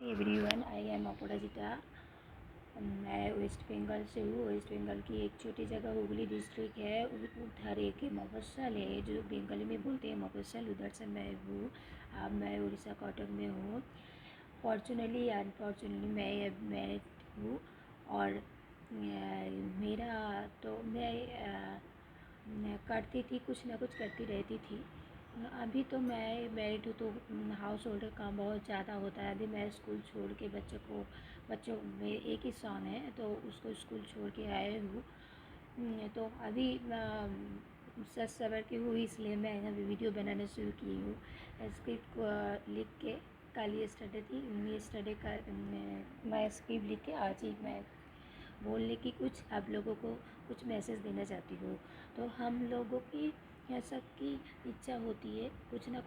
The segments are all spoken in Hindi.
एवरीवन, आई एम अपराजिता। मैं वेस्ट बंगाल से हूँ। वेस्ट बंगाल की एक छोटी जगह हुगली डिस्ट्रिक्ट है, उधर एक मफस्सल है जो बंगाली में बोलते हैं मफस्सल, उधर से मैं हूँ। अब मैं उड़ीसा कटक में हूँ। फॉर्चुनेटली अनफॉर्चुनेटली मैं मैरिड हूँ और मेरा तो मैं करती थी, कुछ ना कुछ करती रहती थी। अभी तो मैं मैरिड हूँ तो हाउस होल्ड का काम बहुत ज़्यादा होता है। अभी मैं स्कूल छोड़ के बच्चों में एक ही सन है तो उसको स्कूल छोड़ के आए हूँ। तो अभी सच सवर की हूँ, इसलिए मैं अभी वीडियो बनाना शुरू की हूँ। स्क्रिप्ट लिख के कल येस्टरडे थी, येस्टरडे का मैं स्क्रिप्ट लिख के आज ही मैं बोलने की कुछ आप लोगों को कुछ मैसेज देना चाहती हूँ। तो हम लोगों की या सबकी इच्छा होती है कुछ ना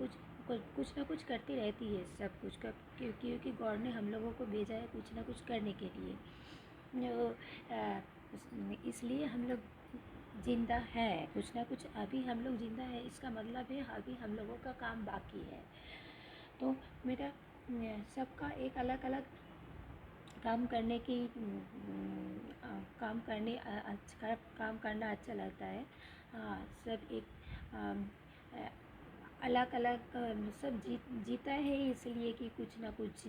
कुछ करती रहती है सब कुछ का, क्योंकि गॉड ने हम लोगों को भेजा है कुछ ना कुछ करने के लिए। इसलिए हम लोग ज़िंदा है, कुछ ना कुछ अभी हम लोग ज़िंदा है, इसका मतलब है अभी हम लोगों का काम बाकी है। तो मेरा सबका एक अलग अलग काम करने की काम करना अच्छा लगता है। सब एक अलग अलग सब जीता है इसलिए कि कुछ ना कुछ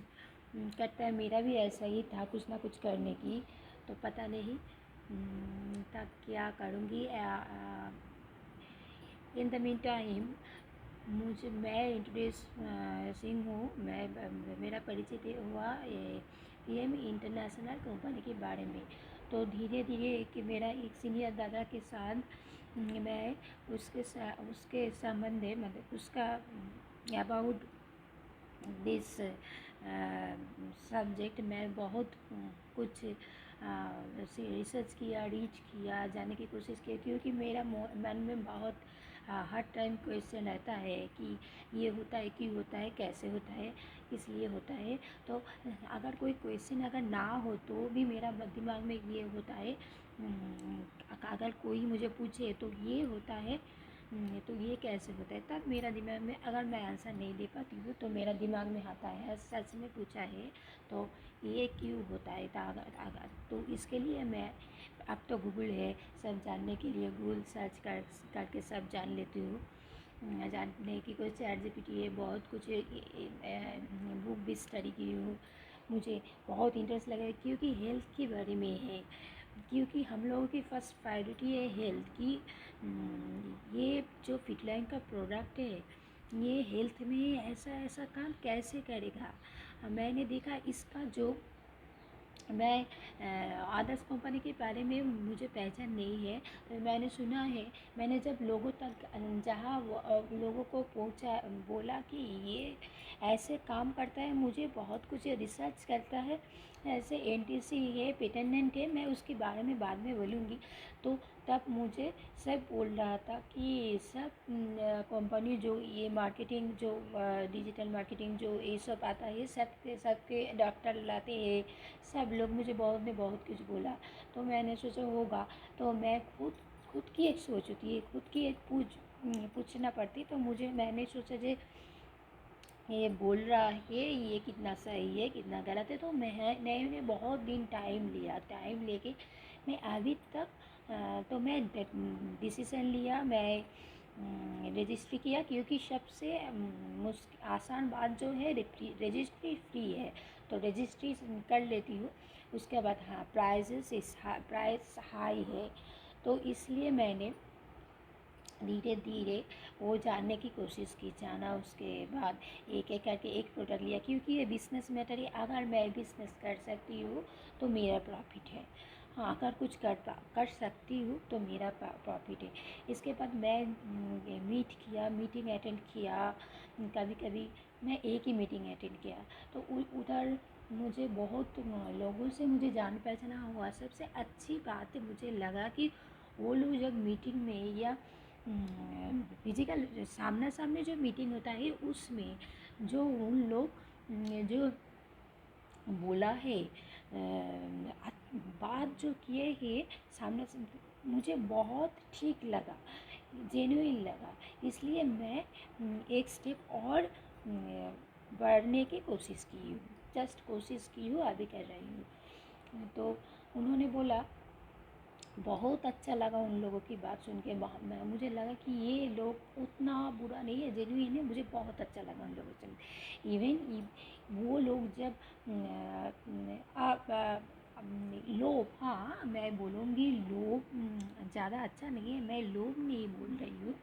करता है। मेरा भी ऐसा ही था, कुछ ना कुछ करने की, तो पता नहीं तब क्या करूँगी। इन द मीन टाइम मैं इंट्रोड्यूस सिंह हूँ। मेरा परिचय हुआ पीएम इंटरनेशनल कंपनी के बारे में। तो धीरे धीरे कि मेरा एक सीनियर दादा के साथ मैं उसके संबंध में मतलब उसका अबाउट दिस सब्जेक्ट मैं बहुत कुछ रिसर्च किया, रीच किया, जानने की कोशिश की, क्योंकि मेरा मन में बहुत हर टाइम क्वेश्चन रहता है कि ये होता है, क्यों होता है, कैसे होता है, किस लिए होता है। तो अगर कोई क्वेश्चन अगर ना हो तो भी मेरा दिमाग में ये होता है, अगर कोई मुझे पूछे तो ये होता है तो ये कैसे होता है, तब मेरा दिमाग में अगर मैं आंसर नहीं दे पाती हूँ तो मेरा दिमाग में आता है सच में पूछा है तो ये क्यों होता है। अगर तो इसके लिए मैं अब तो गूगल है, सब जानने के लिए गूगल सर्च करके सब जान लेती हूँ। जानने की कोई ChatGPT है, बहुत कुछ बुक भी स्टडी की हूँ। मुझे बहुत इंटरेस्ट लगा क्योंकि हेल्थ के बारे में है, क्योंकि हम लोगों की फर्स्ट प्रायोरिटी है हेल्थ की। ये जो फिटलाइन का प्रोडक्ट है ये हेल्थ में ऐसा काम कैसे करेगा। मैंने देखा इसका जो मैं आदर्श कंपनी के बारे में मुझे पहचान नहीं है, तो मैंने सुना है, मैंने जब लोगों तक जहाँ लोगों को पहुँचा बोला कि ये ऐसे काम करता है, मुझे बहुत कुछ रिसर्च करता है, ऐसे NTC है, पेटेंट है, मैं उसके बारे में बाद में बोलूँगी। तो तब मुझे सब बोल रहा था कि सब कंपनी जो ये मार्केटिंग जो डिजिटल मार्केटिंग जो ये सब आता है सबके डॉक्टर लाते हैं, सब लोग मुझे बहुत कुछ बोला। तो मैंने सोचा होगा, तो मैं खुद की एक सोच होती है, खुद की एक पूछना पड़ती, तो मैंने सोचा जे ये बोल रहा है ये कितना सही है कितना गलत है। तो मैंने बहुत दिन टाइम लेके मैं अभी तक तो मैं डिसीज़न लिया, मैं रजिस्ट्री किया, क्योंकि सबसे आसान बात जो है रजिस्ट्री फ्री है, तो रजिस्ट्री कर लेती हूँ। उसके बाद हाँ प्राइस हाई है, तो इसलिए मैंने धीरे धीरे वो जानने की कोशिश की, जाना। उसके बाद एक एक करके एक प्रोडक्ट लिया, क्योंकि ये बिज़नेस मैटर है। अगर मैं बिज़नेस कर सकती हूँ तो मेरा प्रॉफिट है, हाँ अगर कुछ कर सकती हूँ तो मेरा प्रॉफिट है। इसके बाद मैं मीटिंग अटेंड किया। कभी कभी मैं एक ही मीटिंग अटेंड किया तो उधर मुझे बहुत लोगों से मुझे जान पहचाना हुआ। सबसे अच्छी बात मुझे लगा कि वो लोग जब मीटिंग में या फिजिकल सामने सामने जो मीटिंग होता है उसमें जो उन लोग जो बोला है बात जो किए हैं सामने से, मुझे बहुत ठीक लगा, जेन्युइन लगा। इसलिए मैं एक स्टेप और बढ़ने की कोशिश की हूँ। जस्ट कोशिश की हूँ, अभी कर रही हूँ। तो उन्होंने बोला, बहुत अच्छा लगा उन लोगों की बात सुन के। मुझे लगा कि ये लोग उतना बुरा नहीं है, जेन्युइन है। मुझे बहुत अच्छा लगा उन लोगों से। इवन वो लोग जब लोभ, हाँ मैं बोलूँगी लोभ ज़्यादा अच्छा नहीं है, मैं लोभ नहीं बोल रही हूँ,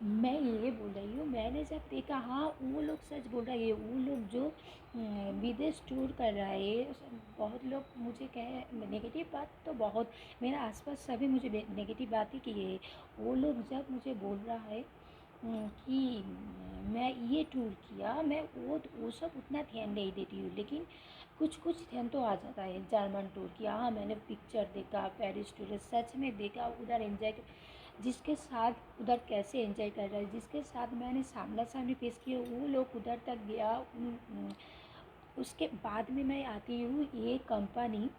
मैं ये बोल रही हूँ, मैंने जब देखा हाँ वो लोग सच बोल रहे हैं। वो लोग जो विदेश टूर कर रहा है, बहुत लोग मुझे कहे नेगेटिव बात, तो बहुत मेरे आसपास सभी मुझे नेगेटिव बात ही किए है। वो लोग जब मुझे बोल रहा है कि मैं ये टूर किया, मैं वो सब उतना ध्यान नहीं देती हूँ, लेकिन कुछ कुछ ध्यान तो आ जाता है। जर्मन टूर किया, हाँ मैंने पिक्चर देखा, पेरिस टूर सच में देखा, उधर एंजॉय, जिसके साथ उधर कैसे एंजॉय कर रहा है, जिसके साथ मैंने सामना सामने फेस किया, वो लोग उधर तक गया। उसके बाद में मैं आती हूँ, ये कंपनी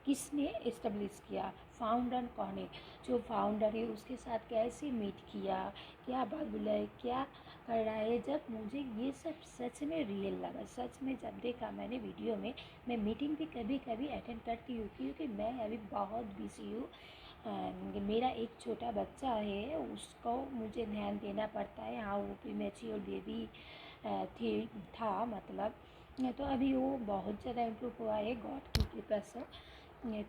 किसने इस्टेब्लिश किया, फाउंडर कौन है, जो फाउंडर है उसके साथ कैसे मीट किया, क्या बात बोला है, क्या कर रहा है। जब मुझे ये सब सच में रियल लगा, सच में जब देखा मैंने वीडियो में। मैं मीटिंग भी कभी कभी अटेंड करती हूँ, क्योंकि मैं अभी बहुत बिजी हूँ। मेरा एक छोटा बच्चा है, उसको मुझे ध्यान देना पड़ता है। हाँ वो प्रीमेच्योर बेबी था मतलब, तो अभी वो बहुत ज़्यादा इम्प्रूव हुआ है गॉड की कृपा से।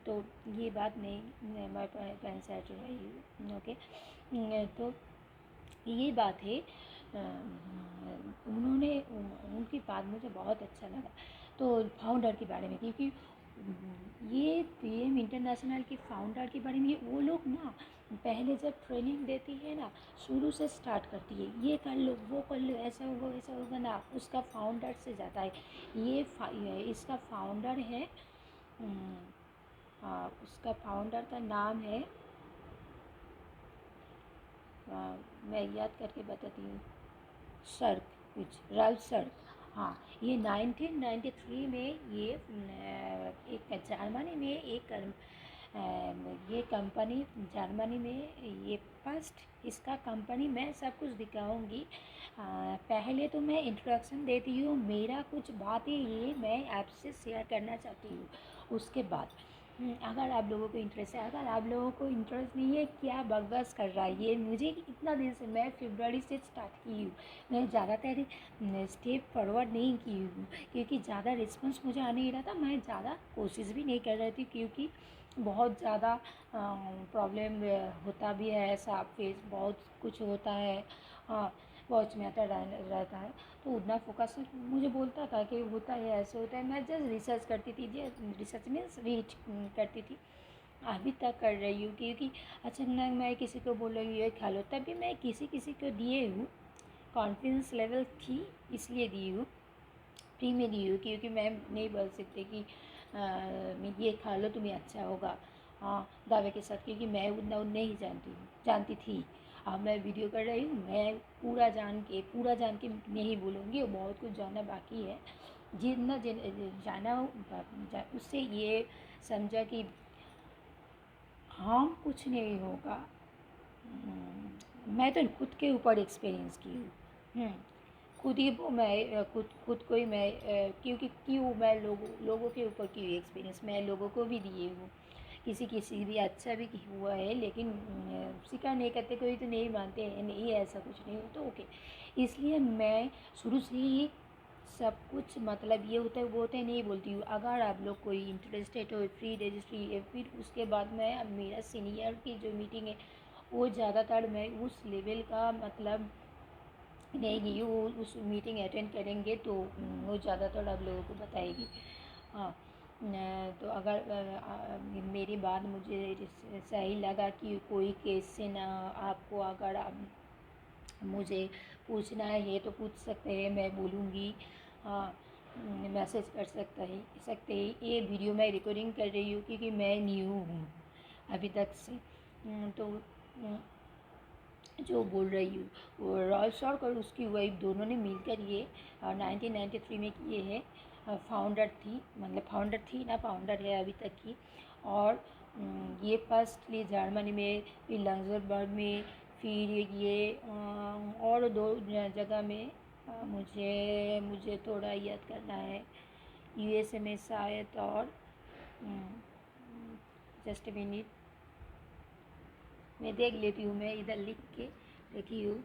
तो ये बात नहीं मैं कंसिडर रही हूँ, ओके। तो ये बात है। उन्होंने उनकी बात मुझे बहुत अच्छा लगा। तो फाउंडर के बारे में, क्योंकि ये पीएम इंटरनेशनल के फाउंडर के बारे में, वो लोग ना पहले जब ट्रेनिंग देती है ना, शुरू से स्टार्ट करती है, ये कर लो वो कर लो, ऐसा होगा वैसा होगा ना, उसका फाउंडर से जाता है। इसका फाउंडर है, उसका फाउंडर का नाम है, मैं याद करके बताती हूँ, सर्क, कुछ राल्फ सर्क। हाँ, ये 1993 में ये एक जर्मनी में ये कंपनी जर्मनी में ये फर्स्ट इसका कंपनी, मैं सब कुछ दिखाऊंगी। पहले तो मैं इंट्रोडक्शन देती हूँ, मेरा कुछ बातें ये मैं आपसे शेयर करना चाहती हूँ। उसके बाद अगर आप लोगों को इंटरेस्ट है, अगर आप लोगों को इंटरेस्ट नहीं है, क्या बकवास कर रहा है ये, मुझे इतना दिन से, मैं फरवरी से स्टार्ट की हूँ, मैं ज़्यादातर स्टेप फॉरवर्ड नहीं की हूँ, क्योंकि ज़्यादा रिस्पॉन्स मुझे आ नहीं रहा था। मैं ज़्यादा कोशिश भी नहीं कर रही थी, क्योंकि बहुत ज़्यादा प्रॉब्लम होता भी है, ऐसा फेस बहुत कुछ होता है, हाँ वॉच में आता रहता है। तो उतना फोकस मुझे बोलता था कि होता है ऐसे होता है, मैं जस्ट रिसर्च करती थी, रिसर्च मीन्स रीड करती थी। अभी तक कर रही हूँ, क्योंकि अचानक मैं किसी को बोल रही हूँ ये खा लो, तभी मैं किसी किसी को दिए हूँ, कॉन्फिडेंस लेवल थी इसलिए दी हूँ, फ्री में दी हूँ, क्योंकि मैं नहीं बोल सकती कि ये खा लो तुम्हें अच्छा होगा, हाँ दावे के साथ, क्योंकि मैं उतना नहीं जानती थी। अब मैं वीडियो कर रही हूँ, मैं पूरा जान के नहीं बोलूँगी, बहुत कुछ जानना बाकी है। जितना जाना हो उससे ये समझा कि हम कुछ नहीं होगा। मैं तो खुद के ऊपर एक्सपीरियंस की हूँ, खुद ही मैं खुद को ही मैं क्योंकि क्यों मैं लोगों के ऊपर क्यों एक्सपीरियंस मैं लोगों को भी दिए हूँ, किसी भी अच्छा भी हुआ है, लेकिन स्वीकार नहीं करते, कोई तो नहीं मानते हैं, नहीं ऐसा कुछ नहीं हो तो ओके। इसलिए मैं शुरू से ही सब कुछ मतलब ये होता है वो होता है नहीं बोलती हूँ। अगर आप लोग कोई इंटरेस्टेड हो फ्री रजिस्ट्री है, फिर उसके बाद मैं मेरा सीनियर की जो मीटिंग है वो ज़्यादातर मैं उस लेवल का मतलब नहीं, वो उस मीटिंग अटेंड करेंगे तो वो ज़्यादातर आप लोगों को बताएगी। हाँ तो अगर मेरी बात मुझे सही लगा कि कोई क्वेश्चन आपको अगर आप मुझे पूछना है तो पूछ सकते हैं, मैं बोलूँगी। हाँ मैसेज कर सकते हैं। ये वीडियो मैं रिकॉर्डिंग कर रही हूँ क्योंकि मैं न्यू हूँ अभी तक से। तो जो बोल रही हूँ वो रॉयल शॉर्क और उसकी वाइफ दोनों ने मिलकर ये 1993 में किए हैं। फाउंडर थी ना, फाउंडर है अभी तक की। और ये फर्स्टली जर्मनी में, फिर लग्जमबर्ग में, फिर ये और दो जगह में मुझे मुझे थोड़ा याद करना है। यूएसए में शायद, और जस्ट मिनट, मैं देख लेती हूँ, मैं इधर लिख के रखी हूँ।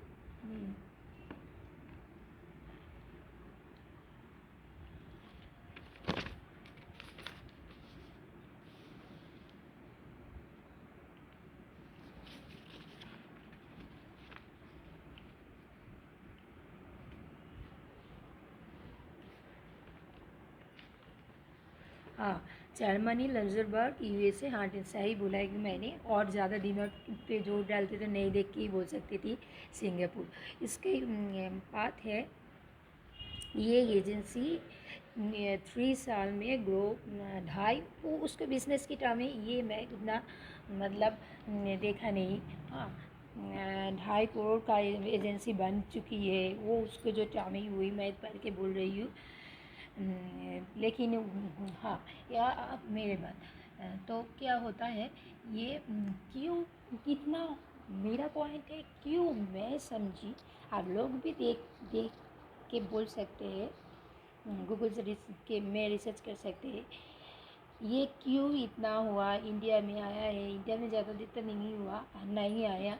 हाँ, जर्मनी, लग्जमबर्ग, यूएसए। हाँ, सही बोला है कि मैंने, और ज़्यादा दिनों पे जोर डालते तो नहीं देख के ही बोल सकती थी सिंगापुर। इसके बात है, ये एजेंसी 3 साल में ग्रो, ढाई, वो उसके बिजनेस की टर्म में ये मैं उतना मतलब देखा नहीं। हाँ, 2.5 करोड़ का एजेंसी बन चुकी है, वो उसको जो टर्म हुई मैं पढ़ के बोल रही हूँ। लेकिन हाँ, या मेरे बात, तो क्या होता है ये, क्यों, कितना, मेरा पॉइंट है क्यों, मैं समझी। आप लोग भी देख देख के बोल सकते हैं, गूगल से के में रिसर्च कर सकते हैं, ये क्यों इतना हुआ, इंडिया में आया है। इंडिया में ज़्यादा दिक्कत नहीं हुआ, नहीं आया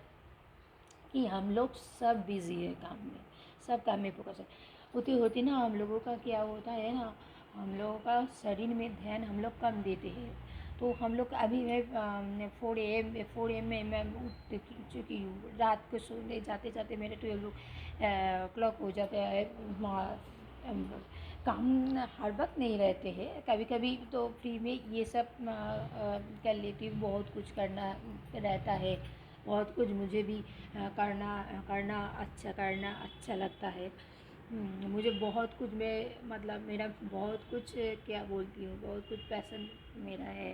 कि हम लोग सब बिज़ी है काम में, सब काम में फोकस है। होती होती ना हम लोगों का क्या होता है ना, हम लोगों का शरीर में ध्यान हम लोग कम देते हैं। तो हम लोग अभी मैं 4 AM में मैं उठ चुकी हूँ। रात को सोने जाते जाते मेरे 12 o'clock हो जाता है। काम हर वक्त नहीं रहते हैं, कभी कभी तो फ्री में ये सब कर लेती हूँ। बहुत कुछ करना रहता है, बहुत कुछ मुझे भी करना करना अच्छा लगता है। मुझे बहुत कुछ, मैं मतलब मेरा बहुत कुछ, क्या बोलती हूँ, बहुत कुछ पैसन मेरा है।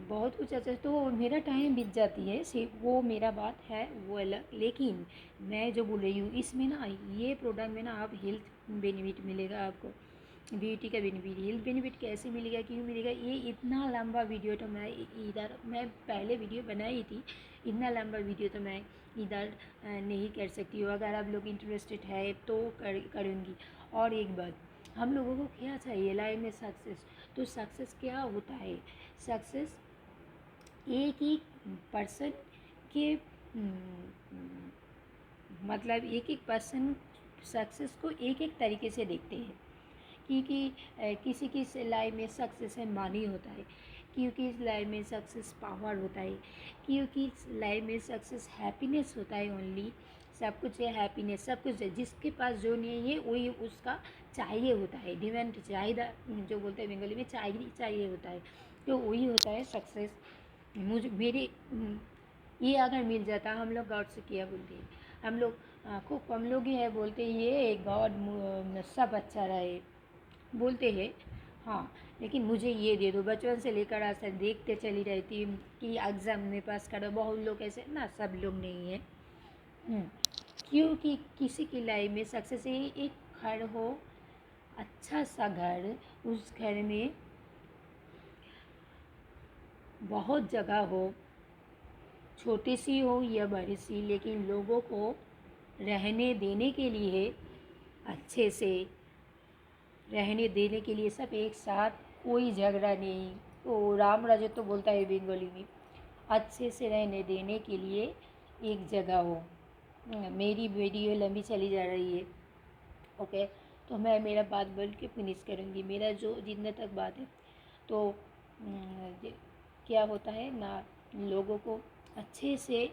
बहुत कुछ अच्छा, तो मेरा टाइम बीत जाती है, सिर्फ वो मेरा बात है वो अलग। लेकिन मैं जो बोल रही हूँ इसमें ना, ये प्रोडक्ट में ना आप हेल्थ बेनिफिट मिलेगा आपको, ब्यूटी का बेनिफिट। हेल्थ बेनिफिट कैसे मिलेगा, क्यों मिलेगा, ये इतना लंबा वीडियो तो मैं इधर, मैं पहले वीडियो बनाई थी, इतना लंबा वीडियो तो मैं इधर नहीं कर सकती हूँ। अगर आप लोग इंटरेस्टेड है तो करूँगी। और एक बात, हम लोगों को क्या चाहिए लाइफ में, सक्सेस। तो सक्सेस क्या होता है, सक्सेस एक ही पर्सन के मतलब एक एक पर्सन सक्सेस को एक एक तरीके से देखते हैं। क्योंकि किसी की लाइफ में सक्सेस है मनी होता है, क्योंकि इस लाइफ में सक्सेस पावर होता है, क्योंकि इस लाइफ में सक्सेस हैप्पीनेस होता है। ओनली सब कुछ है, हैप्पीनेस सब कुछ है। जिसके पास जो नहीं है वही उसका चाहिए होता है, डिमांड चाहिए, जो बोलते हैं बंगाली में, चाहिए होता है, तो वही होता है सक्सेस। मुझे मेरे ये अगर मिल जाता, हम लोग गॉड से किया बोलते हैं, हम लोग खूब कम लोग ही है बोलते ये गॉड सब अच्छा रहे बोलते हैं। हाँ, लेकिन मुझे ये दे दो, बचपन से लेकर आज तक देखते चली रहती हूँ कि एग्ज़ाम में पास करो। बहुत लोग ऐसे ना, सब लोग नहीं है। क्योंकि किसी की लाइफ में सक्सेस एक घर हो, अच्छा सा घर, उस घर में बहुत जगह हो, छोटी सी हो या बड़ी सी, लेकिन लोगों को रहने देने के लिए, अच्छे से रहने देने के लिए, सब एक साथ, कोई झगड़ा नहीं। तो राम राजे तो बोलता है बंगाली में, अच्छे से रहने देने के लिए एक जगह हो। मेरी वीडियो लंबी चली जा रही है, ओके, तो मैं मेरा बात बोल के फिनिश करूँगी, मेरा जो जितना तक बात है। तो क्या होता है ना, लोगों को अच्छे से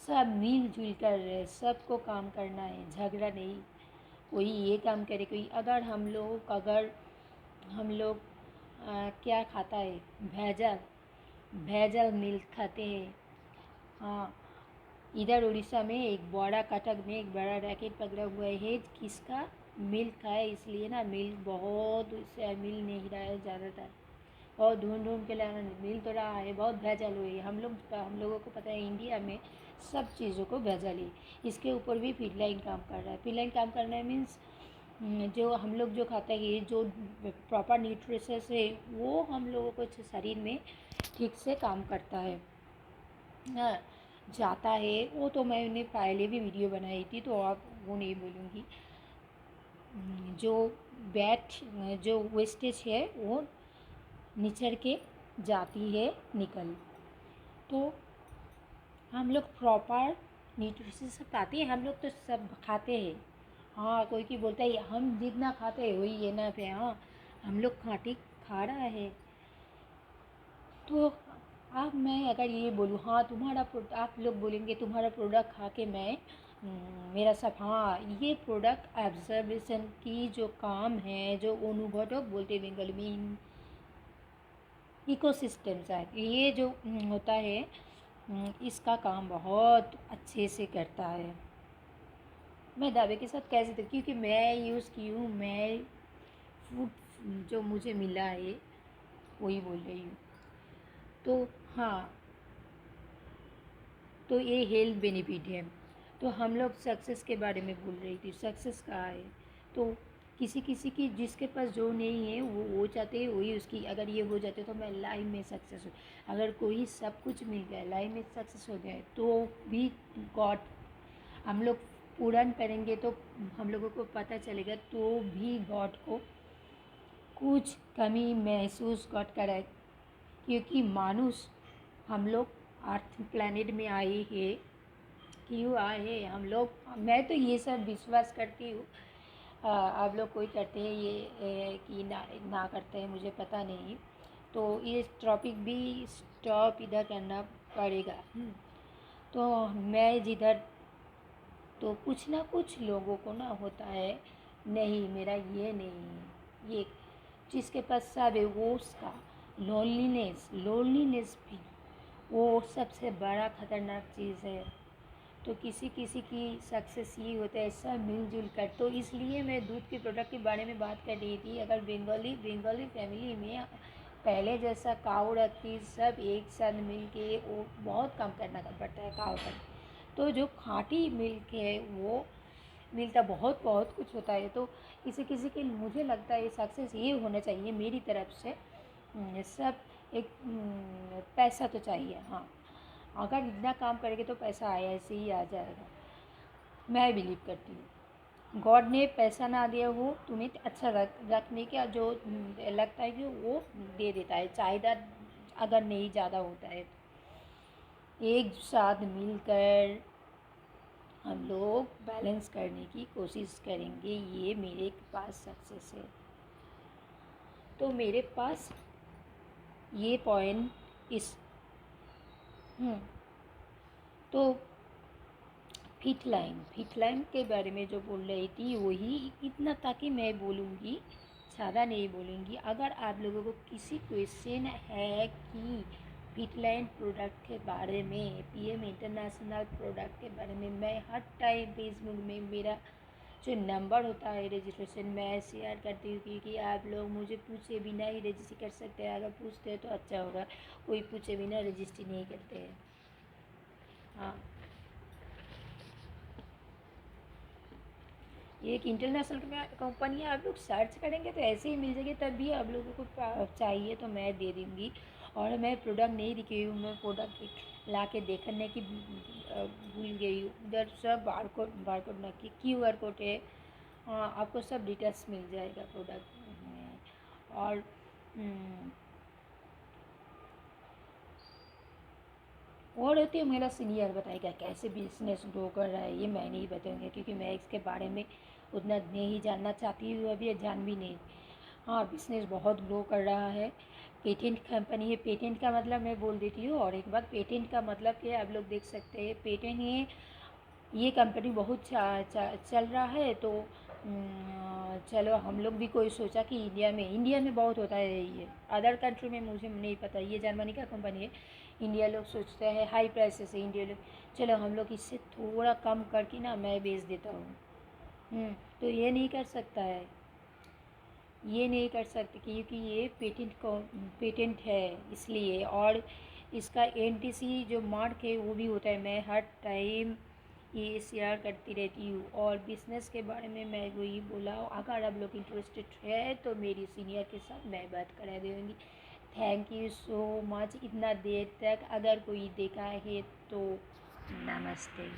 सब मिलजुल कर रहे, सबको काम करना है, झगड़ा नहीं। कोई ये काम करे, कोई, अगर हम लोग क्या खाता है, भेजल भेजल मिल्क खाते हैं। हाँ, इधर उड़ीसा में एक बड़ा कटक में एक बड़ा रैकेट पकड़ा हुआ है, किसका, मिल्क का है। इसलिए ना मिल्क बहुत, उससे मिल नहीं रहा है ज़्यादातर, बहुत ढूंढ ढूंढ के लाना, मिल तो रहा है, बहुत भेजल हुई है। हम लोगों को पता है इंडिया में सब चीज़ों को भेजल है। इसके ऊपर भी फीड लाइन काम कर रहा है। फीड लाइन काम करना है मीन्स जो हम लोग जो खाते हैं, जो प्रॉपर न्यूट्रिशंस है, वो हम लोगों को शरीर में ठीक से काम करता है, हाँ, जाता है। वो तो मैंने पहले भी वीडियो बनाई थी, तो आप वो नहीं बोलूँगी। जो बैट जो वेस्टेज है वो निचड़ के जाती है निकल। तो हम लोग प्रॉपर न्यूट्रिशन सब पाते हैं, हम लोग तो सब खाते हैं। हाँ, कोई की बोलता है हम जितना खाते हैं वही एनफ है। हाँ, हम लोग खा रहा है। तो अब मैं अगर ये बोलूँ, हाँ तुम्हारा आप लोग बोलेंगे तुम्हारा प्रोडक्ट खा के मैं मेरा सब, हाँ ये प्रोडक्ट ऑब्जर्वेशन की जो काम है, जो अनुभव बोलते बंगाली में इकोसिस्टम है, ये जो होता है इसका काम बहुत अच्छे से करता है। मैं दावे के साथ कह सकती हूँ क्योंकि मैं यूज़ की हूँ, मैं फूड जो मुझे मिला है वही बोल रही हूँ। तो हाँ, तो ये हेल्थ बेनिफिट है। तो हम लोग सक्सेस के बारे में बोल रही थी, सक्सेस कहाँ है। तो किसी किसी की जिसके पास जो नहीं है वो चाहते हैं वही उसकी, अगर ये हो जाते तो मैं लाइफ में सक्सेस हो। अगर कोई सब कुछ मिल गया, लाइफ में सक्सेस हो गया तो भी गॉड, हम लोग पुराण पढ़ेंगे तो हम लोगों को पता चलेगा तो भी गॉड को कुछ कमी महसूस गॉड कराए, क्योंकि मानुष हम लोग अर्थ प्लैनेट में आए हैं। क्यों आए हैं हम लोग, मैं तो ये सब विश्वास करती हूँ। आप लोग कोई करते हैं ये कि ना करते हैं मुझे पता नहीं। तो ये टॉपिक भी स्टॉप इधर करना पड़ेगा। तो मैं जिधर, तो कुछ ना कुछ लोगों को ना होता है नहीं मेरा ये नहीं है, ये जिसके पास सब है वो उसका लोनलीनेस भी वो सबसे बड़ा ख़तरनाक चीज़ है। तो किसी किसी की सक्सेस ये होता है सब मिलजुल कर। तो इसलिए मैं दूध के प्रोडक्ट के बारे में बात कर रही थी। अगर बंगाली फैमिली में पहले जैसा काऊ रखती सब एक साथ मिल के, वो बहुत कम करना पड़ता है काऊ का। तो जो खाटी मिल्क है वो मिलता बहुत बहुत कुछ होता है। तो किसी किसी के मुझे लगता है सक्सेस ये होना चाहिए मेरी तरफ से, सब एक पैसा तो चाहिए। हाँ, अगर इतना काम करेंगे तो पैसा आया ऐसे ही आ जाएगा, मैं बिलीव करती हूँ। गॉड ने पैसा ना दिया हो तुम्हें अच्छा रखने का जो लगता है कि वो दे देता है, चाहेदार अगर नहीं ज़्यादा होता है तो एक साथ मिलकर हम लोग बैलेंस करने की कोशिश करेंगे। ये मेरे पास सक्सेस है। तो मेरे पास ये पॉइंट इस तो फिट लाइन के बारे में जो बोल रही थी वही इतना ताकि मैं बोलूँगी, ज़्यादा नहीं बोलूँगी। अगर आप लोगों को किसी क्वेश्चन है कि फिट लाइन प्रोडक्ट के बारे में, पीएम इंटरनेशनल प्रोडक्ट के बारे में, मैं हर टाइम फेसबुक में मेरा जो नंबर होता है रजिस्ट्रेशन मैं शेयर करती हूँ, क्योंकि आप लोग मुझे पूछे बिना ही रजिस्टर कर सकते हैं। अगर पूछते हैं तो अच्छा होगा, कोई पूछे बिना रजिस्ट्री नहीं करते हैं। हाँ, एक इंटरनेशनल कंपनी है, आप लोग सर्च करेंगे तो ऐसे ही मिल जाएगी। तब भी आप लोगों को चाहिए तो मैं दे दूँगी। और मैं प्रोडक्ट नहीं दिखी हूँ, मैं प्रोडक्ट ला के देखने की भूल गई हूँ। उधर सब बारकोड ना कि QR कोड है। हाँ, आपको सब डिटेल्स मिल जाएगा प्रोडक्ट में। और होती है मेरा सीनियर बताएगा कैसे बिजनेस ग्रो कर रहा है, ये मैं नहीं बताऊँगी क्योंकि मैं इसके बारे में उतना नहीं जानना चाहती हूँ, अभी जान भी नहीं। हाँ, बिजनेस बहुत ग्रो कर रहा है। पेटेंट कंपनी है, पेटेंट का मतलब मैं बोल देती हूँ। और एक बात, पेटेंट का मतलब कि आप लोग देख सकते हैं पेटेंट ये कंपनी बहुत चल रहा है। तो चलो हम लोग भी कोई सोचा कि इंडिया में बहुत होता है ये, अदर कंट्री में मुझे नहीं पता। ये जर्मनी का कंपनी है। इंडिया लोग सोचते हैं हाई प्राइसेस है इंडिया लोग, चलो हम लोग इससे थोड़ा कम करके ना मैं बेच देता हूँ। तो ये नहीं कर सकता है, ये नहीं कर सकते क्योंकि ये पेटेंट है इसलिए। और इसका NTC जो मार्क है वो भी होता है। मैं हर टाइम ये शेयर करती रहती हूँ। और बिज़नेस के बारे में मैं वही बोला, अगर आप लोग इंटरेस्टेड है तो मेरी सीनियर के साथ मैं बात करा दूँगी। थैंक यू सो मच इतना देर तक अगर कोई देखा है तो नमस्ते।